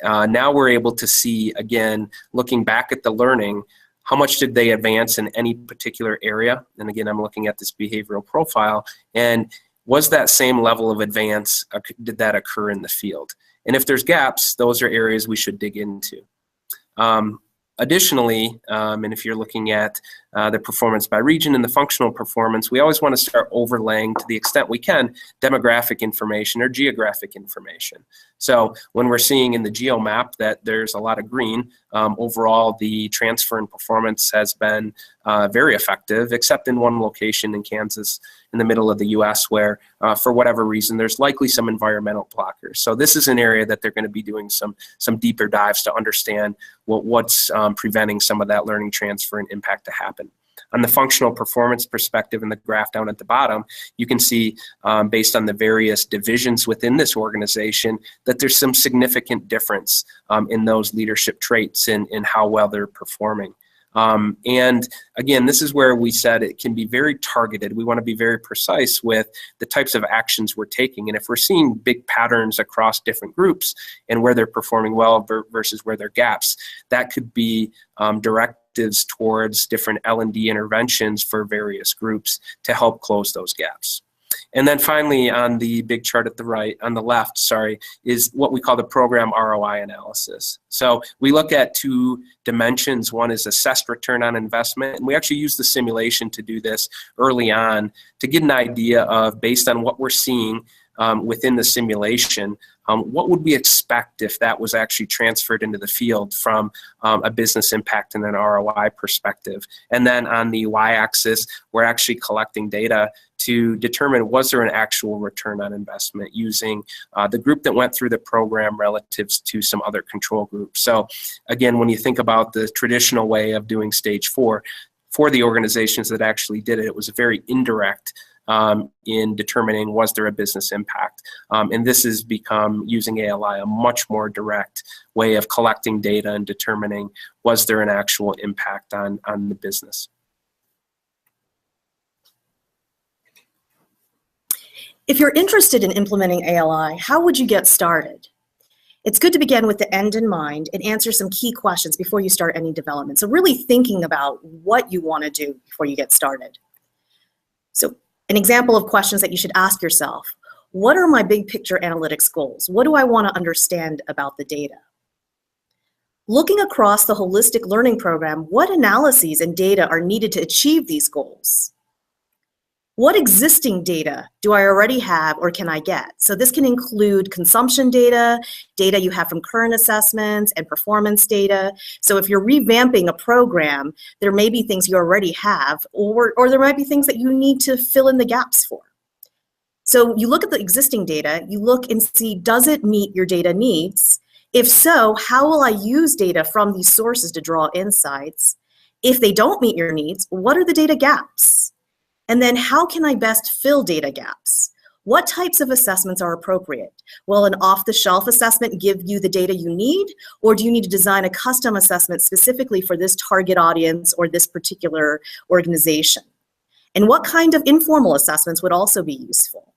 now we're able to see, again, looking back at the learning, how much did they advance in any particular area? And again, I'm looking at this behavioral profile, and was that same level of advance, did that occur in the field? And if there's gaps, those are areas we should dig into. Additionally, and if you're looking at the performance by region and the functional performance, we always want to start overlaying, to the extent we can, demographic information or geographic information. So when we're seeing in the geo map that there's a lot of green, overall the transfer in performance has been very effective, except in one location in Kansas, in the middle of the US, where for whatever reason there's likely some environmental blockers. So this is an area that they're going to be doing some deeper dives to understand what's preventing some of that learning transfer and impact to happen. On the functional performance perspective in the graph down at the bottom, you can see based on the various divisions within this organization that there's some significant difference in those leadership traits and how well they're performing. And again, this is where we said it can be very targeted. We want to be very precise with the types of actions we're taking. And if we're seeing big patterns across different groups and where they're performing well versus where there are gaps, that could be directives towards different L&D interventions for various groups to help close those gaps. And then finally, on the big chart at the right, on the left, sorry, is what we call the program ROI analysis. So we look at 2 dimensions. One is assessed return on investment, and we actually use the simulation to do this early on to get an idea of, based on what we're seeing within the simulation, what would we expect if that was actually transferred into the field from a business impact and an ROI perspective. And then on the y-axis, we're actually collecting data to determine, was there an actual return on investment using the group that went through the program relative to some other control groups. So again, when you think about the traditional way of doing stage 4, for the organizations that actually did it, it was a very indirect in determining, was there a business impact. And this has become, using ALI, a much more direct way of collecting data and determining, was there an actual impact on the business. If you're interested in implementing ALI, how would you get started? It's good to begin with the end in mind and answer some key questions before you start any development. So really thinking about what you want to do before you get started. So an example of questions that you should ask yourself: What are my big picture analytics goals? What do I want to understand about the data? Looking across the holistic learning program, what analyses and data are needed to achieve these goals? What existing data do I already have or can I get? So this can include consumption data, data you have from current assessments, and performance data. So if you're revamping a program, there may be things you already have, or there might be things that you need to fill in the gaps for. So you look at the existing data, you look and see, does it meet your data needs? If so, how will I use data from these sources to draw insights? If they don't meet your needs, what are the data gaps? And then how can I best fill data gaps? What types of assessments are appropriate? Will an off-the-shelf assessment give you the data you need, or do you need to design a custom assessment specifically for this target audience or this particular organization? And what kind of informal assessments would also be useful?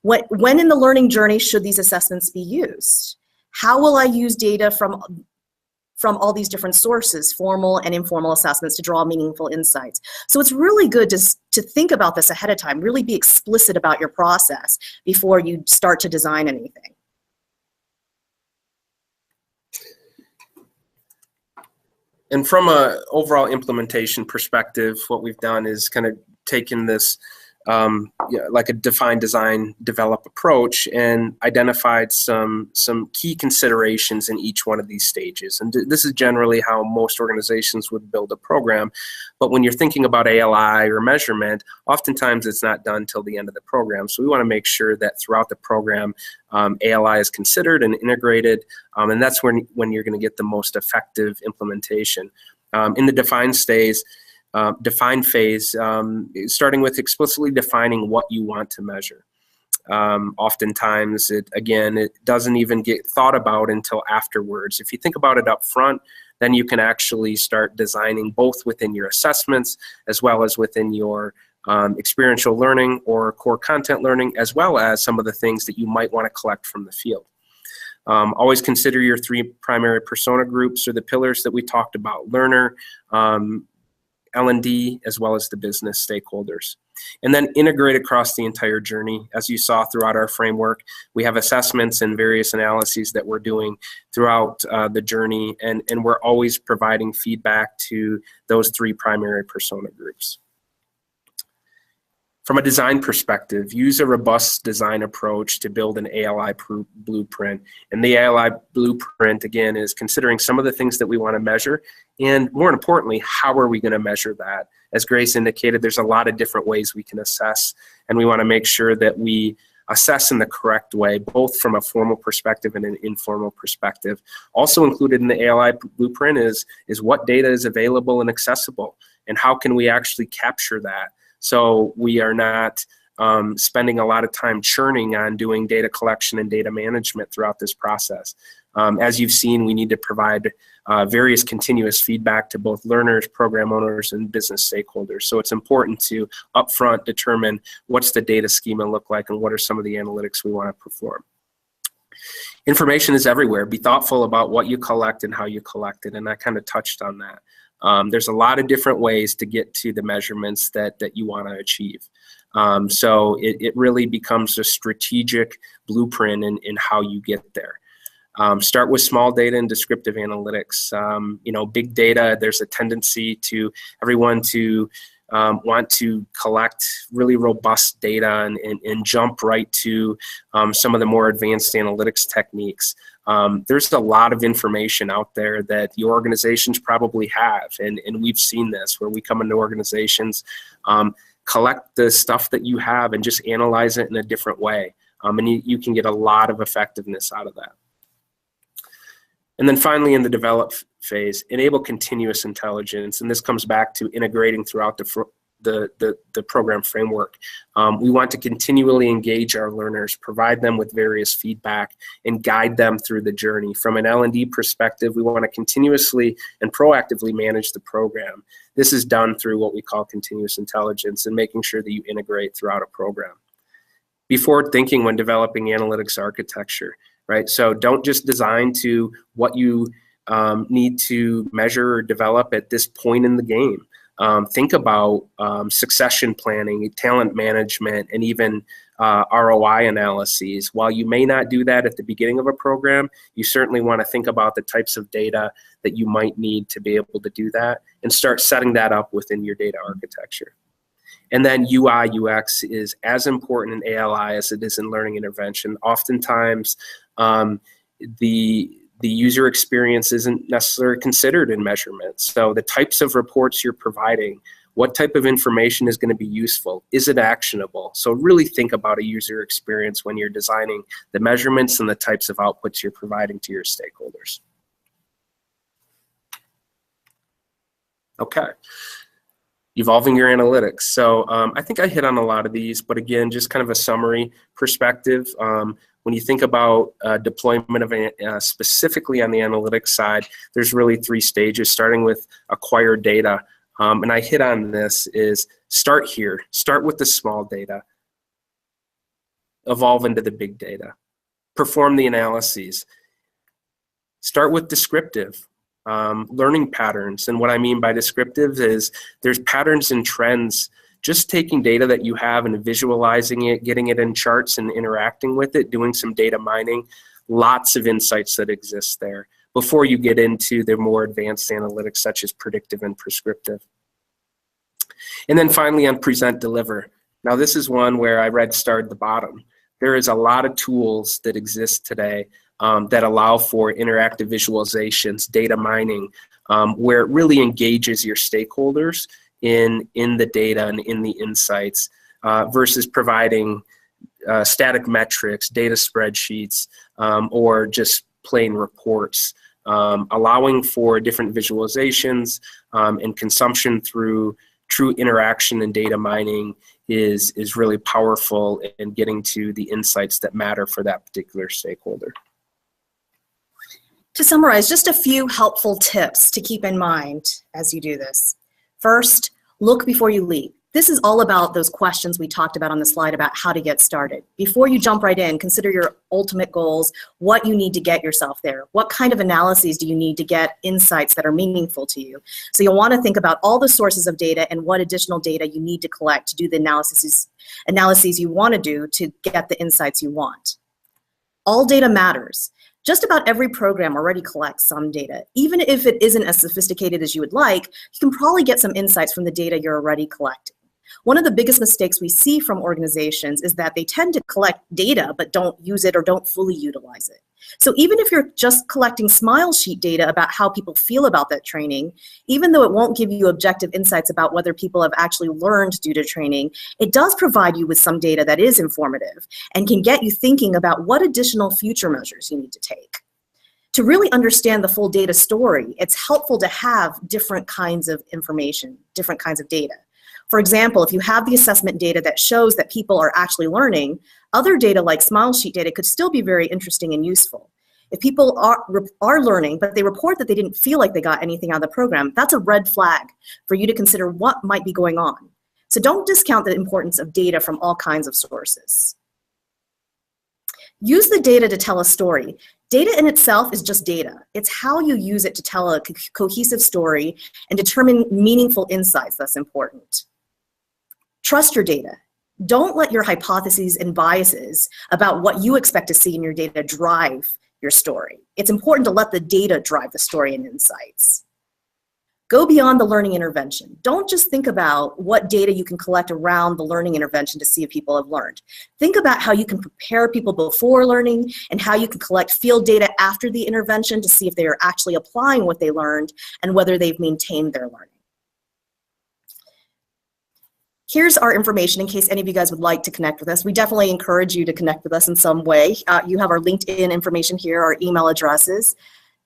When in the learning journey should these assessments be used? How will I use data from all these different sources, formal and informal assessments, to draw meaningful insights? So it's really good to think about this ahead of time, really be explicit about your process before you start to design anything. And from an overall implementation perspective, what we've done is kind of taken this like a define, design, develop approach, and identified some key considerations in each one of these stages. And this is generally how most organizations would build a program. But when you're thinking about ALI or measurement, oftentimes it's not done till the end of the program. So we want to make sure that throughout the program, ALI is considered and integrated, and that's when you're going to get the most effective implementation. In the define phase, starting with explicitly defining what you want to measure. Oftentimes, it doesn't even get thought about until afterwards. If you think about it up front, then you can actually start designing both within your assessments as well as within your experiential learning or core content learning, as well as some of the things that you might want to collect from the field. Always consider your three primary persona groups, or the pillars that we talked about: learner, L&D, as well as the business stakeholders. And then integrate across the entire journey. As you saw throughout our framework, we have assessments and various analyses that we're doing throughout the journey, and we're always providing feedback to those three primary persona groups. From a design perspective, use a robust design approach to build an ALI blueprint. And the ALI blueprint, again, is considering some of the things that we want to measure, and more importantly, how are we going to measure that? As Grace indicated, there's a lot of different ways we can assess, and we want to make sure that we assess in the correct way, both from a formal perspective and an informal perspective. Also included in the ALI blueprint is what data is available and accessible, and how can we actually capture that, so we are not spending a lot of time churning on doing data collection and data management throughout this process. As you've seen, we need to provide various continuous feedback to both learners, program owners, and business stakeholders. So it's important to upfront determine what's the data schema look like and what are some of the analytics we want to perform. Information is everywhere. Be thoughtful about what you collect and how you collect it, and I kind of touched on that. There's a lot of different ways to get to the measurements that you want to achieve. So it really becomes a strategic blueprint in how you get there. Start with small data and descriptive analytics. Big data, there's a tendency to everyone to want to collect really robust data and jump right to some of the more advanced analytics techniques. There's a lot of information out there that your organizations probably have, and we've seen this where we come into organizations, collect the stuff that you have and just analyze it in a different way, and you can get a lot of effectiveness out of that. And then finally, in the develop phase, enable continuous intelligence, and this comes back to integrating throughout the program framework. We want to continually engage our learners, provide them with various feedback, and guide them through the journey. From an L&D perspective, we want to continuously and proactively manage the program. This is done through what we call continuous intelligence and making sure that you integrate throughout a program. Be forward thinking when developing analytics architecture, right? So don't just design to what you need to measure or develop at this point in the game. think about succession planning, talent management, and even ROI analyses. While you may not do that at the beginning of a program, you certainly want to think about the types of data that you might need to be able to do that and start setting that up within your data architecture. And then UI, UX is as important in ALI as it is in learning intervention. Oftentimes, the user experience isn't necessarily considered in measurement. So the types of reports you're providing, what type of information is going to be useful? Is it actionable? So really think about a user experience when you're designing the measurements and the types of outputs you're providing to your stakeholders. Okay. Evolving your analytics. So I think I hit on a lot of these, but again, just kind of a summary perspective. When you think about deployment of specifically on the analytics side, there's really 3 stages, starting with acquired data. And I hit on this is start here, start with the small data, evolve into the big data, perform the analyses, start with descriptive. Learning patterns, and what I mean by descriptive is there's patterns and trends. Just taking data that you have and visualizing it, getting it in charts and interacting with it, doing some data mining, lots of insights that exist there before you get into the more advanced analytics such as predictive and prescriptive. And then finally on present deliver. Now this is one where I red starred the bottom. There is a lot of tools that exist today that allow for interactive visualizations, data mining, where it really engages your stakeholders in the data and in the insights versus providing static metrics, data spreadsheets, or just plain reports. Allowing for different visualizations and consumption through true interaction and data mining is really powerful in getting to the insights that matter for that particular stakeholder. To summarize, just a few helpful tips to keep in mind as you do this. First, look before you leap. This is all about those questions we talked about on the slide about how to get started. Before you jump right in, consider your ultimate goals, what you need to get yourself there. What kind of analyses do you need to get insights that are meaningful to you? So you'll want to think about all the sources of data and what additional data you need to collect to do the analyses you want to do to get the insights you want. All data matters. Just about every program already collects some data. Even if it isn't as sophisticated as you would like, you can probably get some insights from the data you're already collecting. One of the biggest mistakes we see from organizations is that they tend to collect data but don't use it or don't fully utilize it. So even if you're just collecting smile sheet data about how people feel about that training, even though it won't give you objective insights about whether people have actually learned due to training, it does provide you with some data that is informative and can get you thinking about what additional future measures you need to take. To really understand the full data story, it's helpful to have different kinds of information, different kinds of data. For example, if you have the assessment data that shows that people are actually learning, other data like smile sheet data could still be very interesting and useful. If people are learning, but they report that they didn't feel like they got anything out of the program, that's a red flag for you to consider what might be going on. So don't discount the importance of data from all kinds of sources. Use the data to tell a story. Data in itself is just data. It's how you use it to tell a cohesive story and determine meaningful insights that's important. Trust your data. Don't let your hypotheses and biases about what you expect to see in your data drive your story. It's important to let the data drive the story and insights. Go beyond the learning intervention. Don't just think about what data you can collect around the learning intervention to see if people have learned. Think about how you can prepare people before learning and how you can collect field data after the intervention to see if they are actually applying what they learned and whether they've maintained their learning. Here's our information in case any of you guys would like to connect with us. We definitely encourage you to connect with us in some way. You have our LinkedIn information here, our email addresses.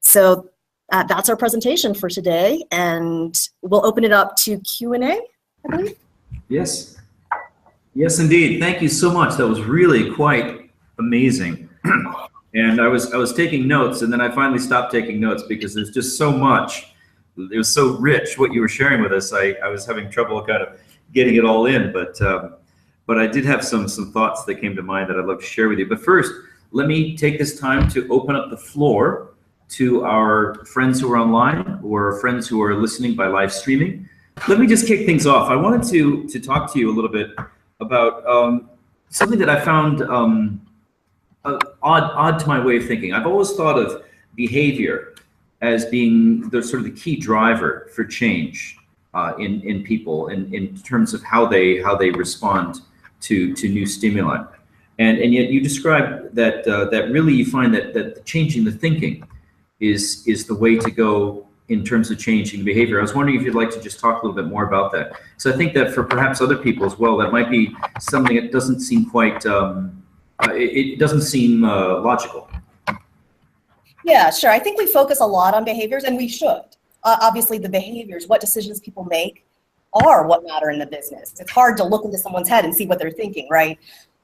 So that's our presentation for today, and we'll open it up to Q&A, I believe. Yes. Yes, indeed. Thank you so much. That was really quite amazing. And I was taking notes, and then I finally stopped taking notes because there's just so much. It was so rich what you were sharing with us. I was having trouble kind of getting it all in, but I did have some thoughts that came to mind that I'd love to share with you. But first, let me take this time to open up the floor to our friends who are online or friends who are listening by live streaming. Let me just kick things off. I wanted to talk to you a little bit about something that I found odd to my way of thinking. I've always thought of behavior as being the sort of the key driver for change in people, in terms of how they respond to new stimuli. And yet you describe that that really you find that changing the thinking is the way to go in terms of changing behavior. I was wondering if you'd like to just talk a little bit more about that. So I think that for perhaps other people as well, that might be something that doesn't seem quite, it doesn't seem logical. Yeah, sure. I think we focus a lot on behaviors, and we should. Obviously, the behaviors, what decisions people make, are what matter in the business. It's hard to look into someone's head and see what they're thinking, right?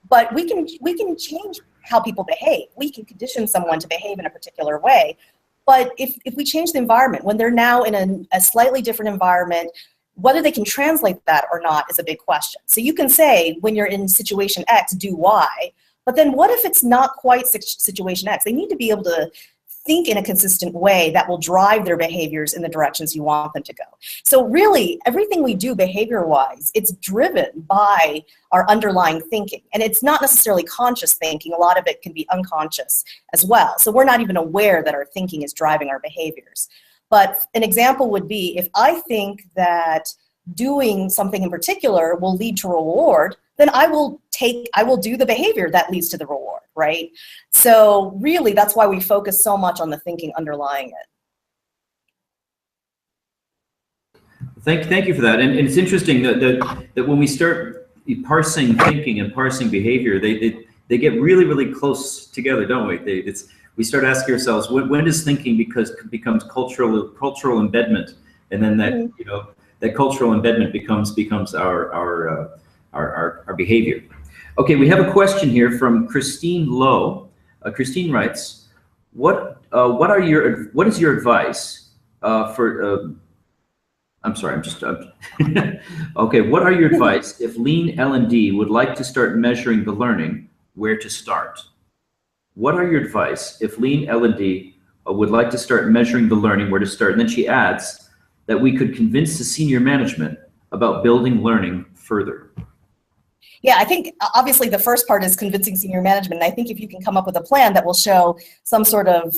But we can change how people behave. We can condition someone to behave in a particular way. But if we change the environment, when they're now in a slightly different environment, whether they can translate that or not is a big question. So you can say, when you're in situation X, do Y. But then what if it's not quite situation X? They need to be able to think in a consistent way that will drive their behaviors in the directions you want them to go. So really, everything we do behavior-wise, it's driven by our underlying thinking. And it's not necessarily conscious thinking. A lot of it can be unconscious as well. So we're not even aware that our thinking is driving our behaviors. But an example would be, if I think that doing something in particular will lead to reward, then I will do the behavior that leads to the reward, right? So really, that's why we focus so much on the thinking underlying it. Thank you for that. And it's interesting that when we start parsing thinking and parsing behavior, they get really, really close together, don't we? We start asking ourselves, when does thinking becomes cultural embedment, and then that that cultural embedment becomes our behavior. Okay, we have a question here from Christine Lowe. Christine writes, what is your advice for? I'm sorry, okay. What are your advice if Lean L&D would like to start measuring the learning, where to start? What are your advice if Lean L&D would like to start measuring the learning, where to start? And then she adds that we could convince the senior management about building learning further. Yeah, I think obviously the first part is convincing senior management. And I think if you can come up with a plan that will show some sort of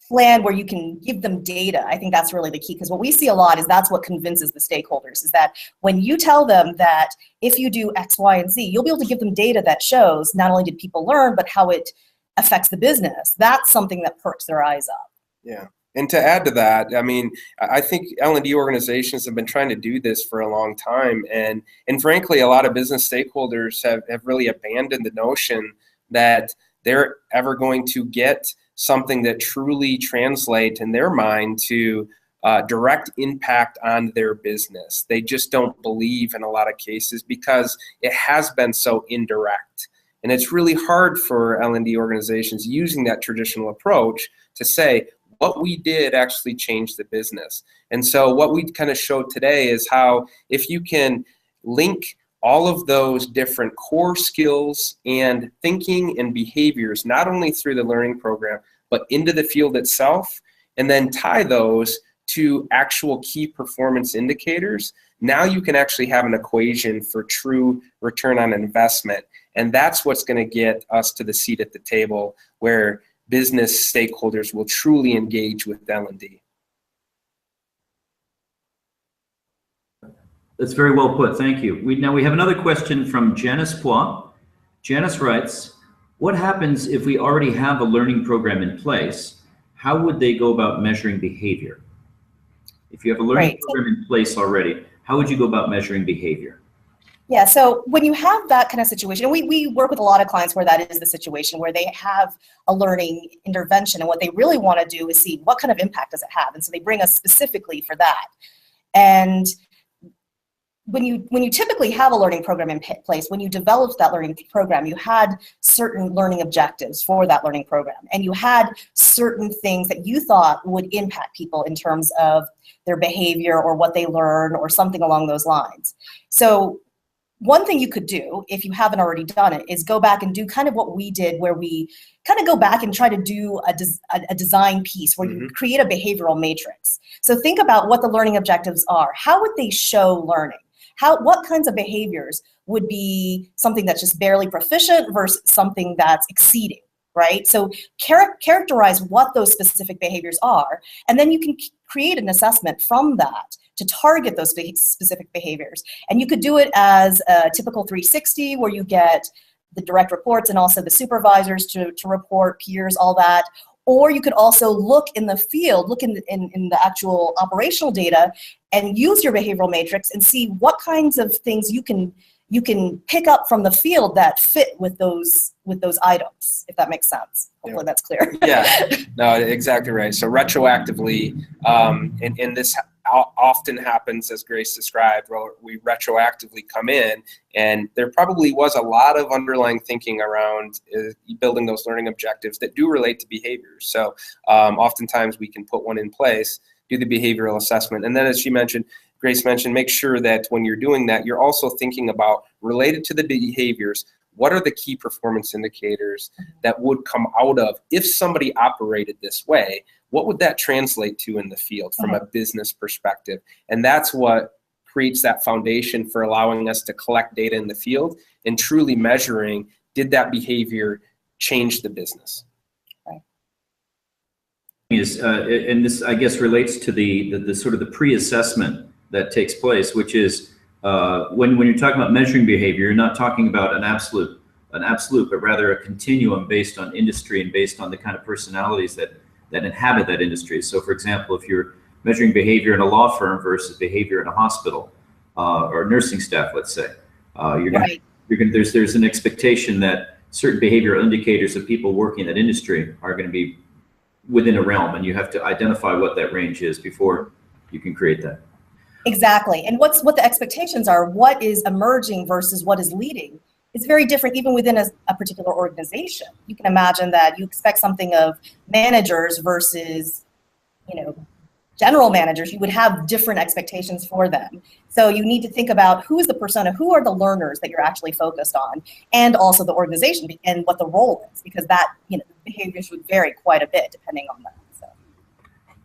plan where you can give them data, I think that's really the key. Because what we see a lot is that's what convinces the stakeholders, is that when you tell them that if you do X, Y, and Z, you'll be able to give them data that shows not only did people learn, but how it affects the business. That's something that perks their eyes up. Yeah. And to add to that, I mean, I think L&D organizations have been trying to do this for a long time. And frankly, a lot of business stakeholders have really abandoned the notion that they're ever going to get something that truly translates in their mind to direct impact on their business. They just don't believe in a lot of cases because it has been so indirect. And it's really hard for L&D organizations using that traditional approach to say, what we did actually changed the business. And so what we kind of showed today is how if you can link all of those different core skills and thinking and behaviors, not only through the learning program, but into the field itself, and then tie those to actual key performance indicators, now you can actually have an equation for true return on investment. And that's what's going to get us to the seat at the table where business stakeholders will truly engage with L&D. That's very well put. Thank you. Now we have another question from Janice Poix. Janice writes, what happens if we already have a learning program in place? How would they go about measuring behavior? If you have a learning program in place already, how would you go about measuring behavior? Yeah, so when you have that kind of situation, and we work with a lot of clients where that is the situation, where they have a learning intervention, and what they really want to do is see what kind of impact does it have, and so they bring us specifically for that. And when you typically have a learning program in place, when you developed that learning program, you had certain learning objectives for that learning program, and you had certain things that you thought would impact people in terms of their behavior or what they learn or something along those lines. So one thing you could do, if you haven't already done it, is go back and do kind of what we did, where we kind of go back and try to do a design piece where you create a behavioral matrix. So think about what the learning objectives are. How would they show learning? What kinds of behaviors would be something that's just barely proficient versus something that's exceeding, right? So characterize what those specific behaviors are, and then you can create an assessment from that to target those specific behaviors. And you could do it as a typical 360, where you get the direct reports and also the supervisors to report, peers, all that. Or you could also look in the field, look in the actual operational data, and use your behavioral matrix and see what kinds of things you can pick up from the field that fit with those items, if that makes sense. Hopefully that's clear. Yeah, no, exactly right. So retroactively, and this often happens, as Grace described, where we retroactively come in, and there probably was a lot of underlying thinking around building those learning objectives that do relate to behaviors. So oftentimes we can put one in place, do the behavioral assessment, and then, as Grace mentioned, make sure that when you're doing that, you're also thinking about, related to the behaviors, what are the key performance indicators that would come out of, if somebody operated this way, what would that translate to in the field from a business perspective? And that's what creates that foundation for allowing us to collect data in the field and truly measuring, did that behavior change the business? And this, I guess, relates to the sort of the pre-assessment that takes place, which is when you're talking about measuring behavior, you're not talking about an absolute, but rather a continuum based on industry and based on the kind of personalities that inhabit that industry. So, for example, if you're measuring behavior in a law firm versus behavior in a hospital or nursing staff, let's say, there's an expectation that certain behavioral indicators of people working in that industry are going to be within a realm, and you have to identify what that range is before you can create that. Exactly. And what the expectations are, what is emerging versus what is leading, is very different even within a particular organization. You can imagine that you expect something of managers versus, general managers. You would have different expectations for them. So you need to think about who is the persona, who are the learners that you're actually focused on, and also the organization and what the role is, because that, behaviors would vary quite a bit depending on that.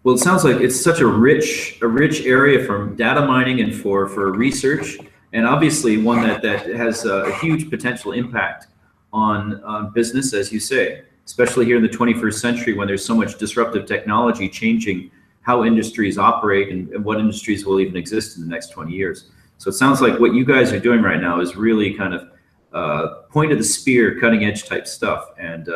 Well, it sounds like it's such a rich area from data mining and for research, and obviously one that has a huge potential impact on business, as you say, especially here in the 21st century when there's so much disruptive technology changing how industries operate and what industries will even exist in the next 20 years. So it sounds like what you guys are doing right now is really kind of point of the spear, cutting edge type stuff, and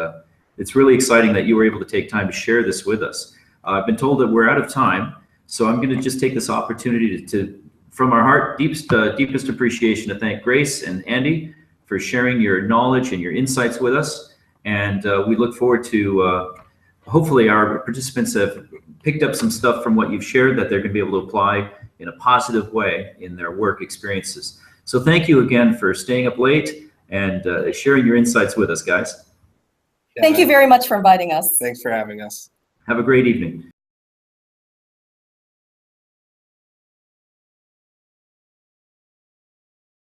it's really exciting that you were able to take time to share this with us. I've been told that we're out of time, so I'm going to just take this opportunity to from our heart, deepest appreciation, to thank Grace and Andy for sharing your knowledge and your insights with us. And we look forward to, hopefully our participants have picked up some stuff from what you've shared that they're going to be able to apply in a positive way in their work experiences. So thank you again for staying up late and sharing your insights with us, guys. Thank you very much for inviting us. Thanks for having us. Have a great evening.